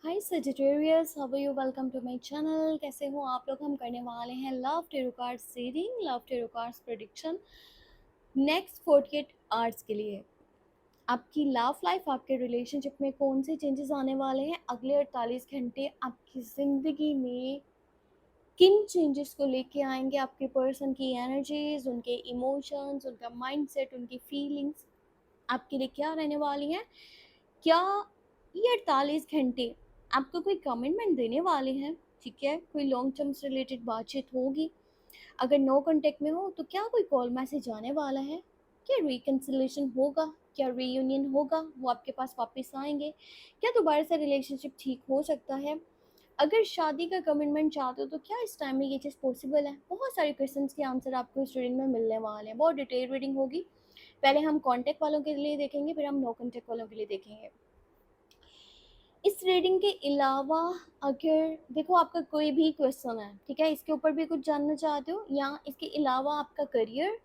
Hi Sagittarius, how are you? Welcome to my channel. कैसे हो आप लोग? हम करने वाले हैं love tarot cards reading, love tarot cards prediction next 48 hours के लिए। आपकी लव लाइफ, आपके रिलेशनशिप में कौन से चेंजेस आने वाले हैं अगले 48 घंटे? आपकी ज़िंदगी में किन चेंजेस को लेके आएंगे? आपके पर्सन की एनर्जीज, उनके इमोशंस, उनका माइंडसेट, उनकी फीलिंग्स आपके लिए क्या रहने वाली हैं? क्या ये 48 घंटे आपको कोई कमिटमेंट देने वाले हैं? ठीक है, कोई लॉन्ग टर्म से रिलेटेड बातचीत होगी? अगर नो कांटेक्ट में हो तो क्या कोई कॉल मैसेज आने वाला है? क्या रिकन्सिलेशन होगा? क्या रीयूनियन होगा? वो आपके पास वापस आएंगे? क्या दोबारा से रिलेशनशिप ठीक हो सकता है? अगर शादी का कमिटमेंट चाहते हो तो क्या इस टाइम में ये चीज़ पॉसिबल है? बहुत सारे क्वेश्चंस के आंसर आपको इस रीडिंग में मिलने वाले हैं। बहुत डिटेल रीडिंग होगी। पहले हम कॉन्टेक्ट वालों के लिए देखेंगे, फिर हम नो कॉन्टेक्ट वालों के लिए देखेंगे। इस रीडिंग के अलावा अगर देखो आपका कोई भी क्वेश्चन है, ठीक है, इसके ऊपर भी कुछ जानना चाहते हो, या इसके अलावा आपका करियर,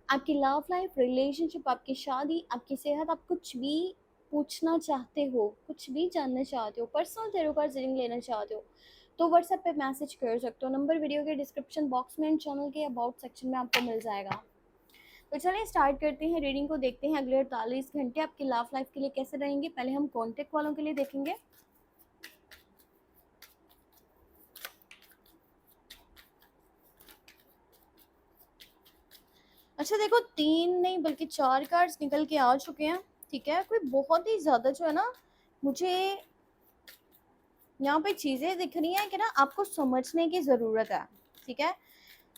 आपकी लव लाइफ, रिलेशनशिप, आपकी शादी, आपकी सेहत, आप कुछ भी पूछना चाहते हो, कुछ भी जानना चाहते हो, पर्सनल टैरो कार्ड रीडिंग लेना चाहते हो, तो व्हाट्सएप पे मैसेज कर सकते हो। नंबर वीडियो के डिस्क्रिप्शन बॉक्स में एंड चैनल के अबाउट सेक्शन में आपको मिल जाएगा। तो चलिए स्टार्ट करते हैं रीडिंग को। देखते हैं अगले 48 घंटे आपकी लव लाइफ के लिए कैसे रहेंगे। पहले हम कॉन्टेक्ट वालों के लिए देखेंगे। अच्छा देखो, 3 नहीं बल्कि 4 कार्ड्स निकल के आ चुके हैं। ठीक है, कोई बहुत ही ज़्यादा जो है ना, मुझे यहाँ पे चीज़ें दिख रही हैं कि ना आपको समझने की ज़रूरत है। ठीक है,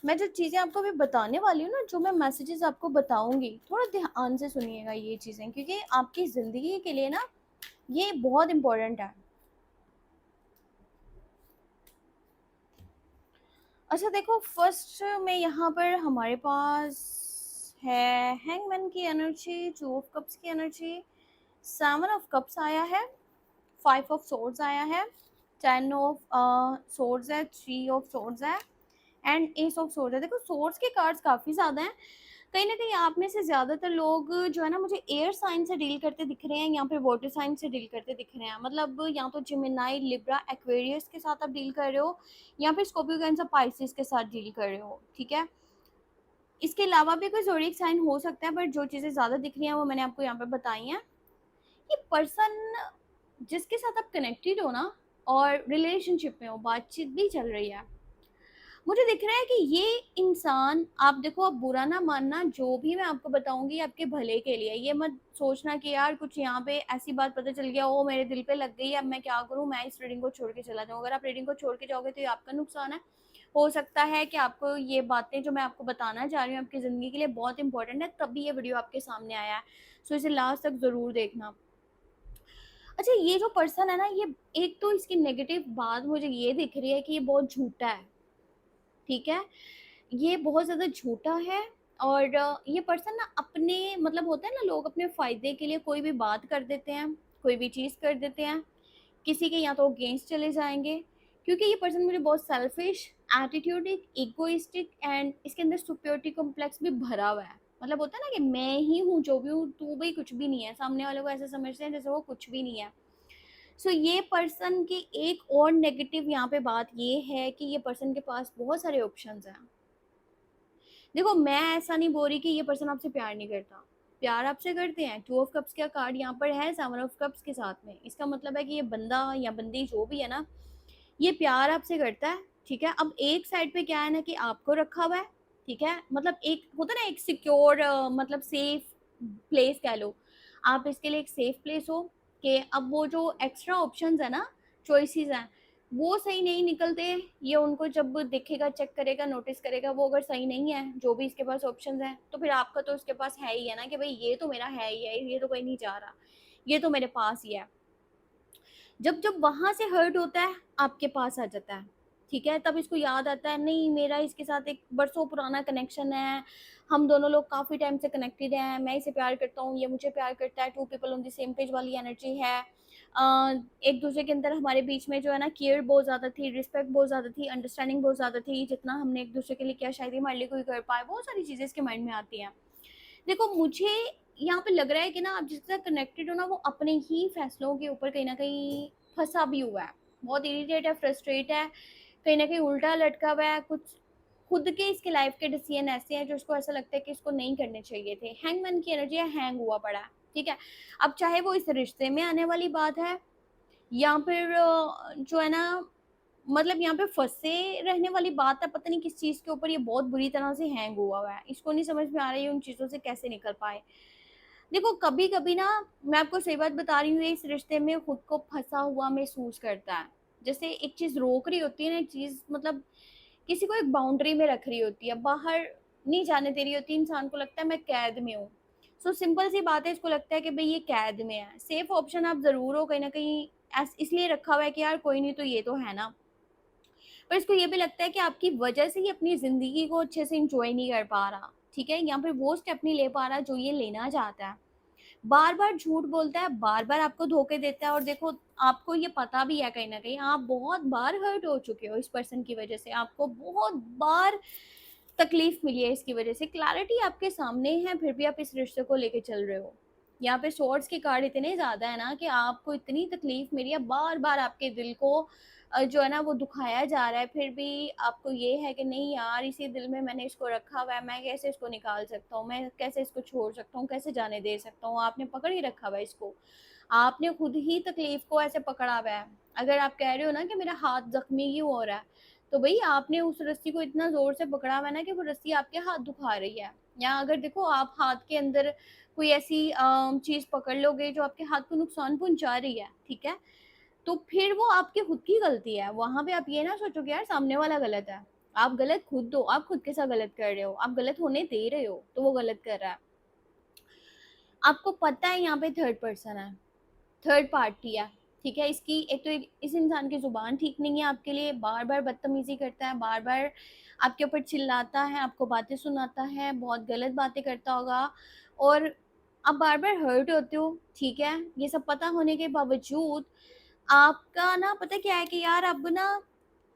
मैं जो चीज़ें आपको अभी बताने वाली हूँ ना, जो मैं मैसेजेस आपको बताऊंगी, थोड़ा ध्यान से सुनिएगा ये चीज़ें, क्योंकि आपकी ज़िंदगी के लिए ना ये बहुत इम्पोर्टेंट है। अच्छा देखो, फर्स्ट में यहाँ पर हमारे पास है हैंगमैन की एनर्जी, 2 ऑफ कप्स की एनर्जी, 7 ऑफ कप्स आया है, 5 ऑफ सोर्ड्स आया है, 10 ऑफ सोर्ड्स है, 3 ऑफ सोर्ड्स है एंड एस ऑफ सोर्ड्स है। देखो सोर्ड्स के कार्ड्स काफ़ी ज़्यादा हैं। कहीं ना कहीं आप में से ज़्यादातर लोग जो है ना, मुझे एयर साइन से डील करते दिख रहे हैं, यहाँ पे वाटर साइन से डील करते दिख रहे हैं। मतलब या तो जिमिनाई, लिब्रा, एक्वेरियस के साथ आप डील कर रहे हो, या फिर स्कॉर्पियो, कैंसर, पाइसिस के साथ डील कर रहे हो। ठीक है, इसके अलावा भी कोई ज़ोडिएक साइन हो सकता है, बट जो चीज़ें ज़्यादा दिख रही हैं वो मैंने आपको यहाँ पे बताई हैं। ये पर्सन जिसके साथ आप कनेक्टेड हो ना, और रिलेशनशिप में हो, बातचीत भी चल रही है, मुझे दिख रहा है कि ये इंसान, आप देखो, आप बुरा ना मानना, जो भी मैं आपको बताऊंगी आपके भले के लिए। ये मत सोचना कि यार कुछ यहाँ पे ऐसी बात पता चल गया, ओ मेरे दिल पे लग गई, अब मैं क्या करूँ, मैं इस रीडिंग को छोड़ के चला जाऊँ। अगर आप रीडिंग को छोड़ के जाओगे तो ये आपका नुकसान है। हो सकता है कि आपको ये बातें जो मैं आपको बताना चाह रही हूँ आपकी ज़िंदगी के लिए बहुत इंपॉर्टेंट है, तभी ये वीडियो आपके सामने आया है। सो इसे लास्ट तक ज़रूर देखना। अच्छा, ये जो पर्सन है ना, ये एक तो इसकी नेगेटिव बात मुझे ये दिख रही है कि ये बहुत झूठा है। ठीक है, ये बहुत ज़्यादा झूठा है। और ये पर्सन ना अपने, मतलब होता है ना, लोग अपने फ़ायदे के लिए कोई भी बात कर देते हैं, कोई भी चीज़ कर देते हैं, किसी के या तो अगेंस्ट चले जाएंगे, क्योंकि ये पर्सन मुझे बहुत सेल्फिश, एटीट्यूडिक, इगोइस्टिक एंड इसके अंदर सुपियोरिटी कॉम्प्लेक्स भी भरा हुआ है। मतलब होता है ना कि मैं ही हूँ जो भी हूँ, तू भी कुछ भी नहीं है। सामने वाले को ऐसे समझते हैं जैसे वो कुछ भी नहीं है। सो ये पर्सन की एक और नेगेटिव यहाँ पे बात ये है कि ये पर्सन के पास बहुत सारे ऑप्शंस हैं। देखो, मैं ऐसा नहीं बोल रही कि ये पर्सन आपसे प्यार नहीं करता, प्यार आपसे करते हैं। 2 ऑफ कप्स का कार्ड यहाँ पर है 7 ऑफ कप्स के साथ में। इसका मतलब है कि ये बंदा या बंदी जो भी है ना, ये प्यार आपसे करता है। ठीक है, अब एक साइड पे क्या है ना, कि आपको रखा हुआ है। ठीक है, मतलब एक होता है ना, एक सिक्योर, मतलब सेफ प्लेस कह लो, आप इसके लिए एक सेफ प्लेस हो। कि अब वो जो एक्स्ट्रा ऑप्शंस है ना, चॉइसेस हैं, वो सही नहीं निकलते। ये उनको जब देखेगा, चेक करेगा, नोटिस करेगा, वो अगर सही नहीं है जो भी इसके पास ऑप्शंस हैं, तो फिर आपका तो उसके पास है ही है ना, कि भाई ये तो मेरा है ही है, ये तो कहीं नहीं जा रहा, ये तो मेरे पास ही है। जब जब वहां से हर्ट होता है, आपके पास आ जाता है। ठीक है, तब इसको याद आता है, नहीं मेरा इसके साथ एक बरसों पुराना कनेक्शन है, हम दोनों लोग काफ़ी टाइम से कनेक्टेड हैं, मैं इसे प्यार करता हूँ, ये मुझे प्यार करता है, 2 people on the same page वाली एनर्जी है। एक दूसरे के अंदर हमारे बीच में जो है ना, केयर बहुत ज़्यादा थी, रिस्पेक्ट बहुत ज़्यादा थी, अंडरस्टैंडिंग बहुत ज़्यादा थी। जितना हमने एक दूसरे के लिए किया, शायद ही हमारे लिए कोई कर पाए। बहुत सारी चीज़ें इसके माइंड में आती हैं। देखो, मुझे यहाँ पे लग रहा है कि ना, आप जिसके साथ कनेक्टेड हो ना, वो अपने ही फैसलों के ऊपर कहीं ना कहीं फंसा भी हुआ है, बहुत इरिटेट है, फ्रस्ट्रेट है, कहीं ना कहीं उल्टा लटका हुआ है, कुछ खुद के इसके लाइफ के डिसीजन ऐसे हैं जो उसको ऐसा लगता है कि इसको नहीं करने चाहिए थे। हैंगमैन की एनर्जी है, हैंग हुआ पड़ा है, ठीक है। अब चाहे वो इस रिश्ते में आने वाली बात है या फिर जो है ना, मतलब यहाँ पे फंसे रहने वाली बात है, पता नहीं किस चीज के ऊपर ये बहुत बुरी तरह से हैंग हुआ है, इसको नहीं समझ में आ रही है उन चीजों से कैसे निकल पाए। देखो कभी कभी ना, मैं आपको सही बात बता रही हूँ, इस रिश्ते में खुद को फंसा हुआ महसूस करता है, जैसे एक चीज रोक रही होती है ना, एक चीज मतलब किसी को एक बाउंड्री में रख रही होती है, बाहर नहीं जाने दे रही होती, इंसान को लगता है मैं कैद में हूँ। सो सिंपल सी बात है, इसको लगता है कि भाई ये कैद में है, सेफ ऑप्शन आप जरूर हो कहीं ना कहीं, इसलिए रखा हुआ है कि यार कोई नहीं तो ये तो है ना, पर इसको ये भी लगता है कि आपकी वजह से ही अपनी जिंदगी को अच्छे से इंजॉय नहीं कर पा रहा, ठीक है, यहाँ पे वो स्टेप नहीं ले पा रहा जो ये लेना चाहता है, बार बार झूठ बोलता है, बार बार आपको धोखे देता है, और देखो आपको ये पता भी है कहीं ना कहीं आप बहुत बार हर्ट हो चुके हो इस पर्सन की वजह से, आपको बहुत बार तकलीफ मिली है इसकी वजह से, क्लैरिटी आपके सामने है फिर भी आप इस रिश्ते को लेके चल रहे हो। यहाँ पे शॉर्ट्स के कार्ड इतने ज्यादा है ना कि आपको इतनी तकलीफ मिली है, बार बार आपके दिल को जो है ना वो दुखाया जा रहा है, फिर भी आपको ये है कि नहीं यार इसी दिल में मैंने इसको रखा हुआ है, मैं कैसे इसको निकाल सकता हूँ, मैं कैसे इसको छोड़ सकता हूँ, कैसे जाने दे सकता हूँ, आपने पकड़ ही रखा हुआ है इसको, आपने खुद ही तकलीफ को ऐसे पकड़ा हुआ है। अगर आप कह रहे हो ना कि मेरा हाथ जख्मी क्यों हो रहा है, तो भाई आपने उस रस्सी को इतना जोर से पकड़ा हुआ है ना कि वो रस्सी आपके हाथ दुखा रही है। या अगर देखो आप हाथ के अंदर कोई ऐसी चीज पकड़ लोगे जो आपके हाथ को नुकसान पहुंचा रही है, ठीक है, तो फिर वो आपकी खुद की गलती है, वहां पे आप ये ना सोचो कि यार सामने वाला गलत है, आप गलत खुद हो, आप खुद के साथ गलत कर रहे हो, आप गलत होने दे रहे हो तो वो गलत कर रहा है। आपको पता है यहाँ पे थर्ड पर्सन है, थर्ड पार्टी है, ठीक है, इसकी एक तो इस इंसान की जुबान ठीक नहीं है आपके लिए, बार बार बदतमीजी करता है, बार बार आपके ऊपर चिल्लाता है, आपको बातें सुनाता है, बहुत गलत बातें करता होगा, और आप बार बार हर्ट होते हो, ठीक है, ये सब पता होने के बावजूद आपका ना पता क्या है कि यार अब ना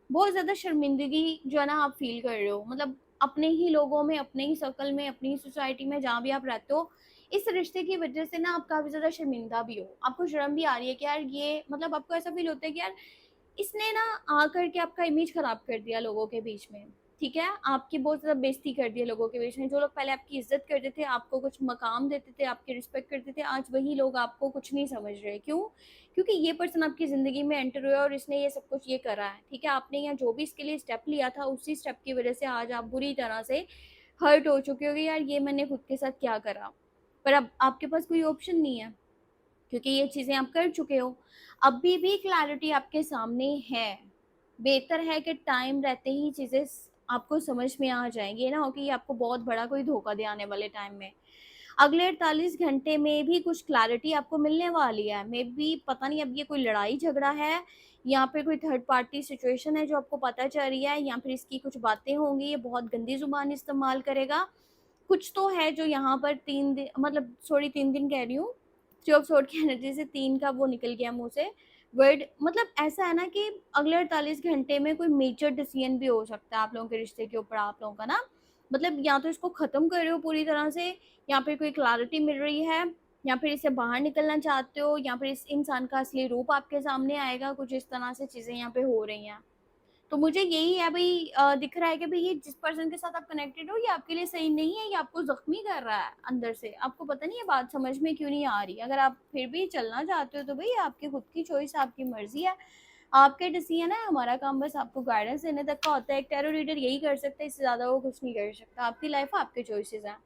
बहुत ज्यादा शर्मिंदगी जो है ना आप फील कर रहे हो, मतलब अपने ही लोगों में, अपने ही सर्कल में, अपनी ही सोसाइटी में जहाँ भी आप रहते हो, इस रिश्ते की वजह से ना आप काफी ज्यादा शर्मिंदा भी हो, आपको शर्म भी आ रही है कि यार ये मतलब आपको ऐसा फील होता है कि यार इसने ना आकर के आपका इमेज खराब कर दिया लोगों के बीच में, ठीक है, आपकी बहुत ज्यादा बेइज्जती कर दी है लोगों के बीच में, जो लोग पहले आपकी इज्जत करते थे, आपको कुछ मकाम देते थे, आपकी रिस्पेक्ट करते थे, आज वही लोग आपको कुछ नहीं समझ रहे, क्यों? क्योंकि ये पर्सन आपकी जिंदगी में एंटर हुआ और इसने ये सब कुछ ये करा है, ठीक है, आपने यहाँ जो भी इसके लिए स्टेप लिया था उसी स्टेप की वजह से आज आप बुरी तरह से हर्ट हो चुके हो कि यार ये मैंने खुद के साथ क्या करा, पर अब आपके पास कोई ऑप्शन नहीं है क्योंकि ये चीजें आप कर चुके हो। अभी भी क्लैरिटी आपके सामने है, बेहतर है कि टाइम रहते ही चीजें आपको समझ में आ जाएंगी, ये ना हो कि ये आपको बहुत बड़ा कोई धोखा दे आने वाले टाइम में। अगले 48 घंटे में भी कुछ क्लैरिटी आपको मिलने वाली है, मे बी पता नहीं अब ये कोई लड़ाई झगड़ा है या फिर कोई थर्ड पार्टी सिचुएशन है जो आपको पता चल रही है, या फिर इसकी कुछ बातें होंगी, ये बहुत गंदी जुबान इस्तेमाल करेगा, कुछ तो है जो यहाँ पर 3 दिन, मतलब सॉरी 3 दिन कह रही हूँ, थ्री ऑफ सोर्ड की एनर्जी से 3 का वो निकल गया मुंह से वर्ड, मतलब ऐसा है ना कि अगले 48 घंटे में कोई मेजर डिसीजन भी हो सकता है आप लोगों के रिश्ते के ऊपर, आप लोगों का ना, मतलब या तो इसको खत्म कर रहे हो पूरी तरह से, या फिर कोई क्लैरिटी मिल रही है, या फिर इससे बाहर निकलना चाहते हो, या फिर इस इंसान का असली रूप आपके सामने आएगा, कुछ इस तरह से चीजें यहाँ पे हो रही हैं। तो मुझे यही है भाई, दिख रहा है कि भाई ये जिस पर्सन के साथ आप कनेक्टेड हो ये आपके लिए सही नहीं है, ये आपको जख्मी कर रहा है अंदर से, आपको पता नहीं ये बात समझ में क्यों नहीं आ रही, अगर आप फिर भी चलना चाहते हो तो भाई आपकी खुद की चॉइस, आपकी मर्जी है, आपके डिसीजन है, हमारा काम बस आपको गाइडेंस देने तक का होता है, एक टैरो रीडर यही कर सकता है, इससे ज्यादा वो कुछ नहीं कर सकता, आपकी लाइफ आपके चॉइसेस हैं।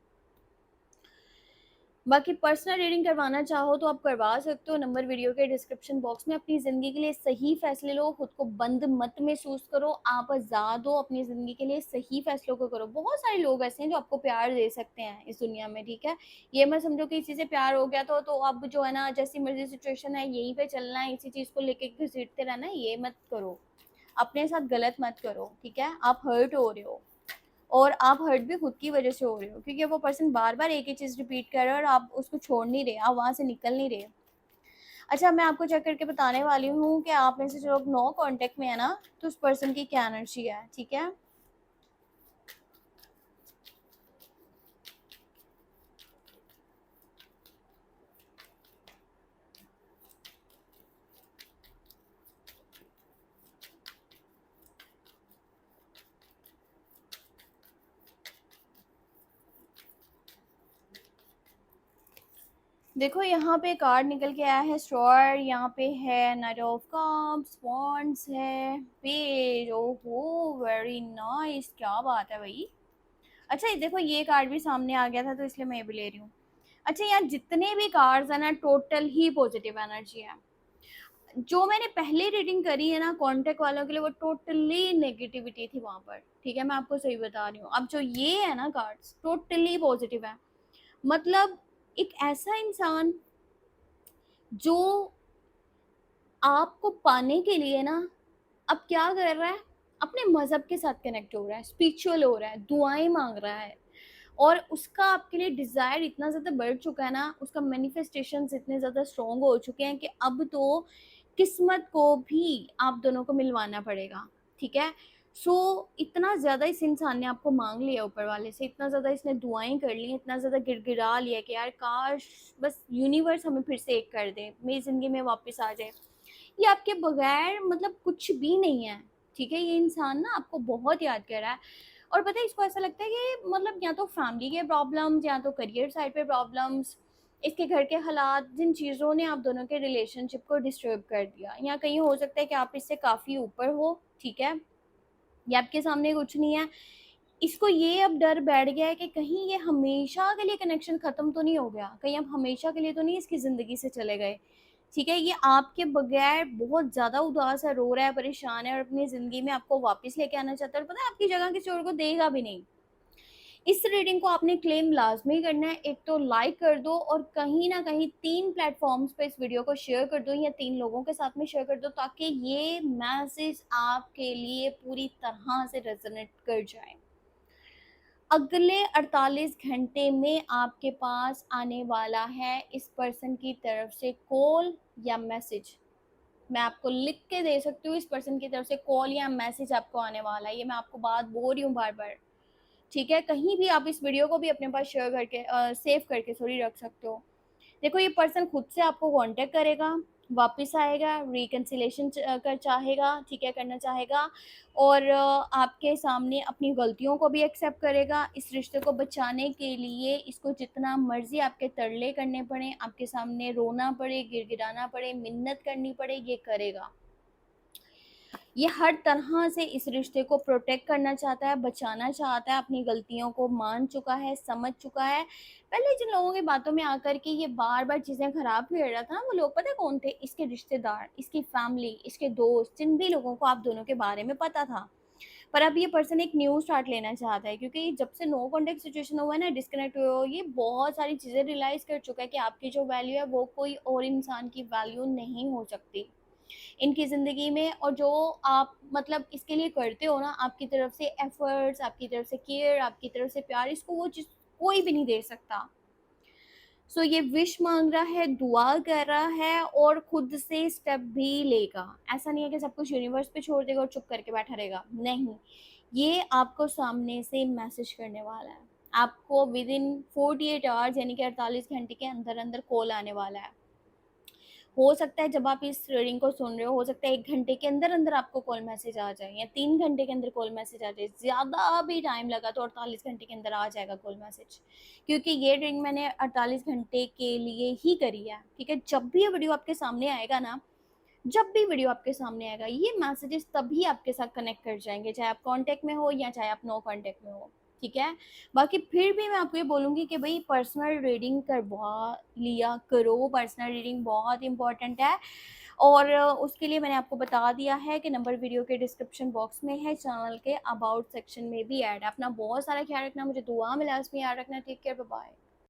बाकी पर्सनल रीडिंग करवाना चाहो तो आप करवा सकते हो, नंबर वीडियो के डिस्क्रिप्शन बॉक्स में। अपनी ज़िंदगी के लिए सही फैसले लो, खुद को बंद मत महसूस करो, आप आज़ाद हो, अपनी ज़िंदगी के लिए सही फैसलों को करो। बहुत सारे लोग ऐसे हैं जो आपको प्यार दे सकते हैं इस दुनिया में, ठीक है, ये मत समझो कि इसी से प्यार हो गया तो अब जो है ना जैसी मर्जी सिचुएशन है यहीं पे चलना है, इसी चीज़ को लेके घसीटते रहना है, ये मत करो, अपने साथ गलत मत करो, ठीक है, आप हर्ट हो रहे हो, और आप हर्ट भी खुद की वजह से हो रहे हो, क्योंकि वो पर्सन बार बार एक ही चीज रिपीट कर रहा है और आप उसको छोड़ नहीं रहे, आप वहां से निकल नहीं रहे। अच्छा मैं आपको चेक करके बताने वाली हूँ कि आप में से जो लोग नो कांटेक्ट में है ना, तो उस पर्सन की क्या एनर्जी है, ठीक है। देखो यहाँ पे कार्ड निकल के आया है स्टोर, यहाँ पे है नाइट ऑफ कप्स, वॉन्ड्स है, पेज, ओहो वेरी नाइस, क्या बात है भाई। अच्छा ये देखो ये कार्ड भी सामने आ गया था तो इसलिए मैं ये भी ले रही हूँ। अच्छा यहाँ जितने भी कार्ड्स है ना टोटल ही पॉजिटिव एनर्जी है। जो मैंने पहले रीडिंग करी है ना कॉन्टेक्ट वालों के लिए वो टोटली नेगेटिविटी थी वहां पर, ठीक है, मैं आपको सही बता रही हूँ। अब जो ये है ना कार्ड्स टोटली पॉजिटिव है। मतलब एक ऐसा इंसान जो आपको पाने के लिए ना अब क्या कर रहा है, अपने मजहब के साथ कनेक्ट हो रहा है, स्पिरिचुअल हो रहा है, दुआएं मांग रहा है, और उसका आपके लिए डिजायर इतना ज्यादा बढ़ चुका है ना, उसका मैनिफेस्टेशन इतने ज्यादा स्ट्रॉन्ग हो चुके हैं कि अब तो किस्मत को भी आप दोनों को मिलवाना पड़ेगा, ठीक है। सो इतना ज्यादा इस इंसान ने आपको मांग लिया ऊपर वाले से, इतना ज्यादा इसने दुआएं कर ली, इतना ज्यादा गिड़गिड़ा लिया कि यार काश बस यूनिवर्स हमें फिर से एक कर दे, मेरी जिंदगी में वापस आ जाए। ये आपके बगैर मतलब कुछ भी नहीं है, ठीक है। ये इंसान ना आपको बहुत याद कर रहा है, और पता है इसको ऐसा लगता है कि मतलब या तो फैमिली के प्रॉब्लम्स या तो करियर साइड पे प्रॉब्लम्स, इसके घर के हालात, जिन चीज़ों ने आप दोनों के रिलेशनशिप को डिस्टर्ब कर दिया, या कहीं हो सकता है कि आप इससे काफ़ी ऊपर हो, ठीक है, या आपके सामने कुछ नहीं है। इसको ये अब डर बैठ गया है कि कहीं ये हमेशा के लिए कनेक्शन खत्म तो नहीं हो गया, कहीं आप हमेशा के लिए तो नहीं इसकी ज़िंदगी से चले गए, ठीक है। ये आपके बगैर बहुत ज़्यादा उदास है, रो रहा है, परेशान है, और अपनी ज़िंदगी में आपको वापस लेके आना चाहता है, और पता है आपकी जगह किसी और को देगा भी नहीं। इस रीडिंग को आपने क्लेम लाजमी करना है। एक तो लाइक कर दो, और कहीं ना कहीं 3 प्लेटफॉर्म्स पे इस वीडियो को शेयर कर दो, या 3 लोगों के साथ में शेयर कर दो, ताकि ये मैसेज आपके लिए पूरी तरह से रेजोनेट कर जाए। अगले 48 घंटे में आपके पास आने वाला है इस पर्सन की तरफ से कॉल या मैसेज। मैं आपको लिख के दे सकती हूँ, इस पर्सन की तरफ से कॉल या मैसेज आपको आने वाला है। ये मैं आपको बात बोल रही हूँ बार बार, ठीक है। कहीं भी आप इस वीडियो को भी अपने पास शेयर करके सेव करके सॉरी रख सकते हो। देखो ये पर्सन खुद से आपको कांटेक्ट करेगा, वापस आएगा, रिकन्सिलेशन कर चाहेगा, ठीक है, करना चाहेगा, और आपके सामने अपनी गलतियों को भी एक्सेप्ट करेगा। इस रिश्ते को बचाने के लिए इसको जितना मर्जी आपके तरले करने पड़े, आपके सामने रोना पड़े, गिड़गिड़ाना पड़े, मिन्नत करनी पड़े, ये करेगा। ये हर तरह से इस रिश्ते को प्रोटेक्ट करना चाहता है, बचाना चाहता है, अपनी गलतियों को मान चुका है, समझ चुका है। पहले जिन लोगों की बातों में आकर के ये बार बार चीज़ें खराब कर रहा था ना, वो लोग पता है कौन थे? इसके रिश्तेदार, इसकी फैमिली, इसके दोस्त, जिन भी लोगों को आप दोनों के बारे में पता था। पर अब ये पर्सन एक न्यू स्टार्ट लेना चाहता है, क्योंकि जब से नो कॉन्टेक्ट सिचुएशन हुआ है ना, डिस्कनेक्ट हुए हो, ये बहुत सारी चीज़ें रियलाइज़ कर चुका है कि आपकी जो वैल्यू है वो कोई और इंसान की वैल्यू नहीं हो सकती इनकी ज़िंदगी में। और जो आप मतलब इसके लिए करते हो ना, आपकी तरफ से एफर्ट्स, आपकी तरफ से केयर, आपकी तरफ से प्यार, इसको वो चीज़ कोई भी नहीं दे सकता। सो ये विश मांग रहा है, दुआ कर रहा है, और खुद से स्टेप भी लेगा। ऐसा नहीं है कि सब कुछ यूनिवर्स पे छोड़ देगा और चुप करके बैठा रहेगा, नहीं। ये आपको सामने से मैसेज करने वाला है, आपको विद इन 48 आवर्स यानी कि 48 घंटे के अंदर अंदर कॉल आने वाला है। हो सकता है जब आप इस रीडिंग को सुन रहे हो सकता है 1 घंटे के अंदर अंदर आपको कॉल मैसेज आ जाए, या 3 घंटे के अंदर कॉल मैसेज आ जाए। ज़्यादा भी टाइम लगा तो 48 घंटे के अंदर आ जाएगा कॉल मैसेज, क्योंकि ये रीडिंग मैंने 48 घंटे के लिए ही करी है, ठीक है। जब भी ये वीडियो आपके सामने आएगा ना, जब भी वीडियो आपके सामने आएगा, ये मैसेजेस तभी आपके साथ कनेक्ट कर जाएंगे, चाहे आप कांटेक्ट में हो या चाहे आप नो कांटेक्ट में हो, ठीक है। बाकी फिर भी मैं आपको ये बोलूँगी कि भाई पर्सनल रीडिंग करवा लिया करो, पर्सनल रीडिंग बहुत इंपॉर्टेंट है। और उसके लिए मैंने आपको बता दिया है कि नंबर वीडियो के डिस्क्रिप्शन बॉक्स में है, चैनल के अबाउट सेक्शन में भी ऐड है। अपना बहुत सारा ख्याल रखना, मुझे दुआ में लाजमी याद रखना। Take care, bye bye.